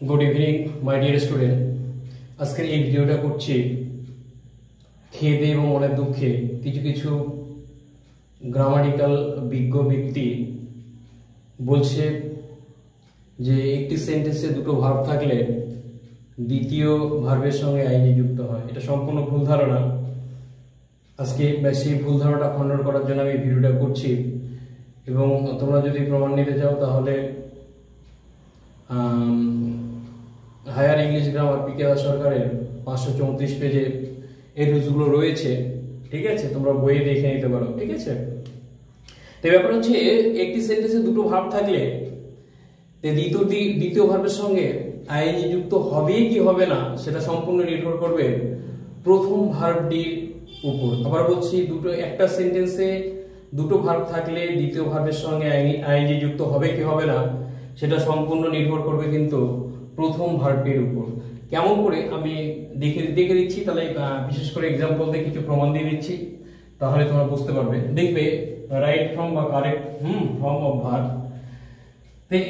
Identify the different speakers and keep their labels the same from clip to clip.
Speaker 1: Good evening my dear student. আজকের এই ভিডিওটা করছি খেদে এবং অনেক দুঃখে কিছু কিছু গ্রামাটিক্যাল বিজ্ঞ ব্যক্তি বলছে যে একটি সেন্টেন্সে দুটো ভার্ব থাকলে দ্বিতীয় ভার্বের সঙ্গে আইএনজি যুক্ত হয়। এটা সম্পূর্ণ ভুল ধারণা। আজকে সেই ভুল ধারণাটা খণ্ডন করার জন্য আমি ভিডিওটা করছি এবং তোমরা যদি প্রমাণ নিতে চাও তাহলে higher English grammar P K Das সরকারের 534 পেজে এই রুলসগুলো রয়েছে, ঠিক আছে? তোমরা বইয়ে দেখে নিতে পারো, ঠিক আছে? তো ব্যাপার হচ্ছে একটি সেন্টেন্সে দুটো ভার্ব থাকলে দ্বিতীয় ভার্বের সঙ্গে আইএনজি যুক্ত হবে কি হবে না সেটা সম্পূর্ণ নির্ভর করবে প্রথম ভার্বটির উপর। আবার বলছি, একটা সেন্টেন্সে দুটো ভার্ব থাকলে দ্বিতীয় ভার্বের সঙ্গে আইএনজি যুক্ত হবে কি হবে না সেটা সম্পূর্ণ নির্ভর করবে কিন্তু প্রথম ভার্বটির উপর। কেমন করে আমি দেখে দিচ্ছি, তাহলে বিশেষ করে এক্সাম্পল দিয়ে কিছু প্রমাণ দিয়ে দিচ্ছি, তাহলে তোমরা বুঝতে পারবে। দেখবে রাইট ফ্রম বা কারেক্ট ফর্ম অফ ভার্ব।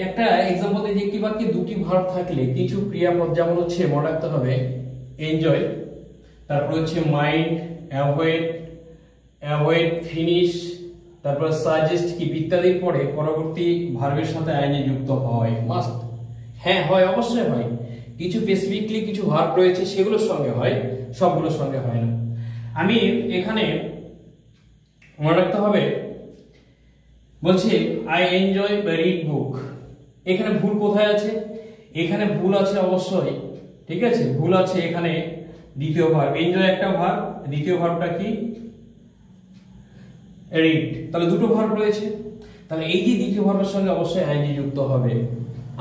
Speaker 1: একটা এক্সাম্পল দিয়ে যে একটি বাক্যে দুটি ভার্ব থাকলে কিছু ক্রিয়াপদ যেমন হচ্ছে মনে রাখতে হবে এনজয়, তারপর হচ্ছে মাইন্ড, অ্যাভয়েড, ফিনিশ, তারপর সাজেস্ট কিপ ইত্যাদির পরে পরবর্তী ভার্বের সাথে আইএনজি যুক্ত হয়। মাস্ট, হ্যাঁ হয়, অবশ্যই হয়। কিছু স্পেসিফিকলি কিছু ভার্ব রয়েছে সেগুলোর সঙ্গে হয়, সবগুলোর সঙ্গে হয় না। আমি এখানে মনে রাখতে হবে বলছি আই এনজয় রিড বুক। এখানে ভুল কোথায় আছে? এখানে ভুল আছে অবশ্যই, ঠিক আছে? ভুল আছে এখানে দ্বিতীয় ভার্ব। এনজয় একটা ভার্ব, দ্বিতীয় ভার্বটা কি? রিড। তাহলে দুটো ভার্ব রয়েছে, তাহলে এই যে দ্বিতীয় ভার্বের সঙ্গে অবশ্যই আইএনজি যুক্ত হবে।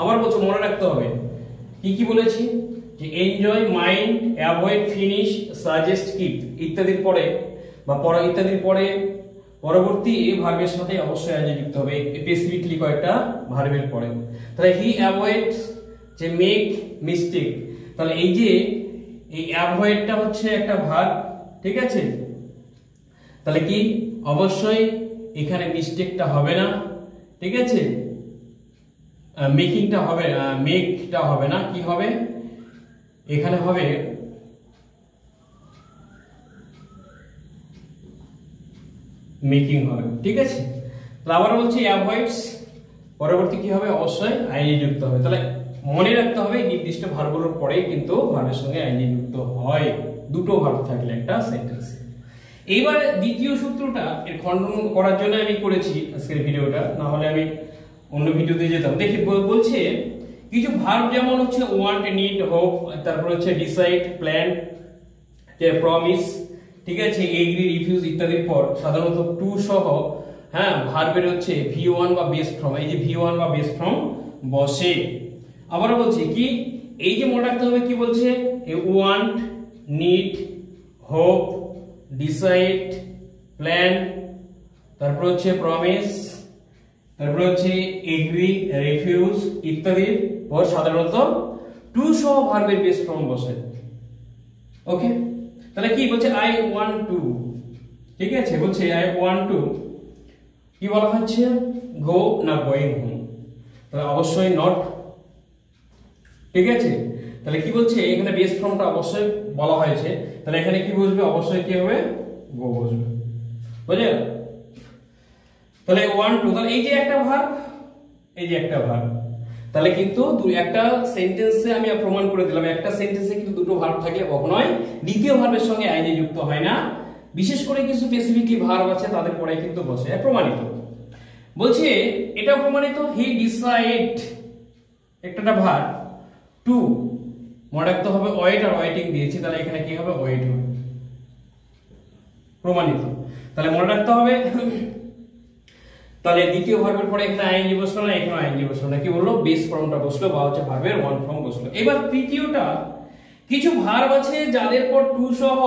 Speaker 1: আবার বলছো মনে রাখতে হবে কি কি বলেছি, যে enjoy, mind, avoid, finish, suggest, keep ইত্যাদির পরে বা ইত্যাদির পরে পরবর্তী এই ভার্বের সাথে অবশ্যই আইএনজি যুক্ত হবে, স্পেসিফিকলি কয়েকটা ভার্বের পরে। তাহলে হি অ্যাভয়েডস যে মেক মিস্টেক, তাহলে এই যে এই অ্যাভয়েডটা হচ্ছে একটা ভার্ব, ঠিক আছে? তাহলে কি অবশ্যই এখানে মিস্টেকটা হবে না, ঠিক আছে? মেকিংটা হবে, মেকটা হবে না, কি হবে এখানে? হবে মেকিং হবে, ঠিক আছে? তাহলে আবার বলছি অ্যাভয়েডস পরবর্তী কি হবে? অবশ্যই আইএনজি যুক্ত হবে। তাহলে মনে রাখতে হবে নির্দিষ্ট ভার্বগুলোর পরেই কিন্তু ভার্বের সঙ্গে আইএনজি যুক্ত হয় দুটো ভার্ব থাকলে একটা সেন্টেন্সে। এইবার দ্বিতীয় সূত্রটা এর খণ্ডন করার জন্য আমি করেছি আজকের ভিডিওটা, না হলে আমি অন্য ভিডিওতে যেতাম। দেখি বলছে কিছু ভার্ব যেমন হচ্ছে ওয়ান্ট, নিড, হোপ, তারপর হচ্ছে ডিসাইড, প্ল্যান, প্রমিস, ঠিক আছে, এগ্রি, রিফিউজ ইত্যাদির পর সাধারণত টু সহ ভার্বের হচ্ছে V1 বা বেস ফর্ম, এই যে V1 বা বেস ফর্ম বসে। আবার বলছি কি, এই যে মনে রাখতে হবে কি বলছে, want, need, hope, decide, plan, তারপর হচ্ছে প্রমিস, তারপর হচ্ছে এগ্রি, রিফিউজ ইত্যাদির পর সাধারণত টু সহ ভার্বের বেস ফর্ম বসে। ওকে, তাহলে কি বলছে আই ওয়ান্ট টু, ঠিক আছে? বলছে আই ওয়ান্ট টু, কি বলা হচ্ছে? গো না গোয়িং হোম, তাহলে অবশ্যই নট, ঠিক আছে? তাহলে কি বলছে এখানে বেস ফর্মটা অবশ্যই বলা হয়েছে, তাহলে এখানে কি বসবে? অবশ্যই কি হবে? গো বসবে, বুঝলে? তাহলে ওয়ান টু, তাহলে এই যে একটা ভার্ব, এই যে একটা ভার্ব, তাহলে কিন্তু একটা সেন্টেন্সে আমি প্রমাণ করে দিলাম একটা সেন্টেন্সে কিন্তু দুটো ভার্ব থাকলে কখনোই দ্বিতীয় ভার্বের সঙ্গে আইএনজি যুক্ত হয় না। বিশেষ করে কিছু স্পেসিফিকলি ভার্ব আছে তাদের পরে কিন্তু বসে, প্রমাণিত। বলছে এটা প্রমাণিত, হি ডিসাইড একটা ভার্ব, টু মনে রাখতে হবে ওয়েট আর ওয়েটিং দিয়েছি, তাহলে এখানে কি হবে? ওয়েট হবে, প্রমাণিত। তাহলে মনে রাখতে হবে তাহলে দ্বিতীয় ভার্বের পরে এখানে আইএনজি বসলো না, এখানে আইএনজি বসলো না, কি বললো? বেস ফর্মটা বসলো বা হচ্ছে ভার্বের ওয়ান ফর্ম বসলো। এবার তৃতীয়টা, কিছু ভার্ব আছে যাদের পর টু সহ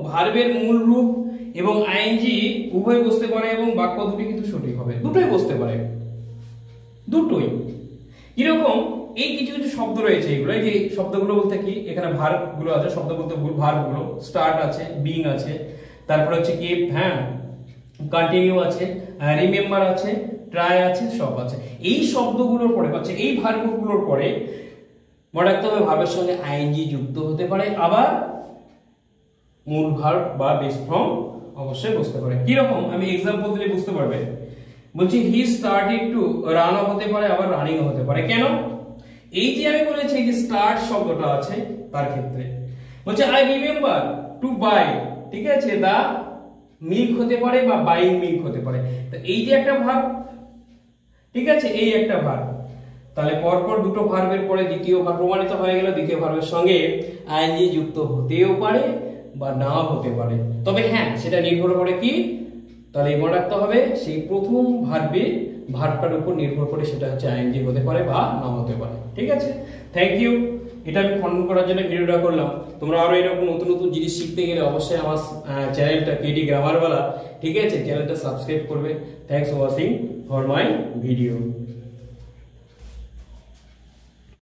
Speaker 1: ভার্বের মূল রূপ এবং আইএনজি উভয় বসতে পারে এবং বাক্য দুটি কিন্তু সঠিক হবে, দুটোই বসতে পারে, দুটোই। কিরকম? এই কিছু কিছু শব্দ রয়েছে, এগুলো এই যে শব্দগুলো বলতে কি, এখানে ভার্ব গুলো আছে, শব্দ বলতে ভার্ব গুলো স্টার্ট আছে, বিং আছে, তারপর হচ্ছে কি কন্টিনিউ আছে, রিমেম্বার আছে, ট্রাই আছে, সব আছে। এই শব্দগুলোর পরে পাচ্ছে এই ভার্বগুলোর পরে মনে রাখতে হবে ভার্বের সঙ্গে আইএনজি যুক্ত হতে পারে, আবার মূল ভার্ব বা বেস ফর্ম অবশ্যই বুঝতে পারে। কি রকম আমি एग्जांपल দিলে বুঝতে পারবে। বলছি হি স্টার্টেড টু রান হতে পারে, আবার রানিং হতে পারে। কেন? এই যে আমি বলেছি যে স্টার্ট শব্দটা আছে তার ক্ষেত্রে বলছে আই রিমেম্বার টু বাই, ঠিক আছে, দা মিল্ক হতে পারে বা বাইং মিল্ক হতে পারে। তো এই যে একটা ভার্ব, ঠিক আছে, এই একটা ভার্ব, তাহলে পরপর দুটো ভার্বের পরে দ্বিতীয় ভার্ব প্রমাণিত হয়ে গেল। দ্বিতীয় ভার্বের সঙ্গে আইএনজি যুক্ত হতেও পারে বা নাও হতে পারে, তবে হ্যাঁ সেটা নির্ভর করে কি, তাহলে মনে রাখতে হবে সেই প্রথম ভার্বটার উপর নির্ভর করে সেটা হচ্ছে আইএনজি হতে পারে বা নাও হতে পারে। ঠিক আছে, থ্যাংক ইউ। এটা আমি খণ্ডন করার জন্য ভিডিওটা করলাম। তোমরা আরো এরকম নতুন নতুন জিনিস শিখতে গেলে অবশ্যই আমার চ্যানেলটা কেডি গ্রামারওয়ালা, ঠিক আছে, চ্যানেলটা সাবস্ক্রাইব করবে। Thanks for watching for my video.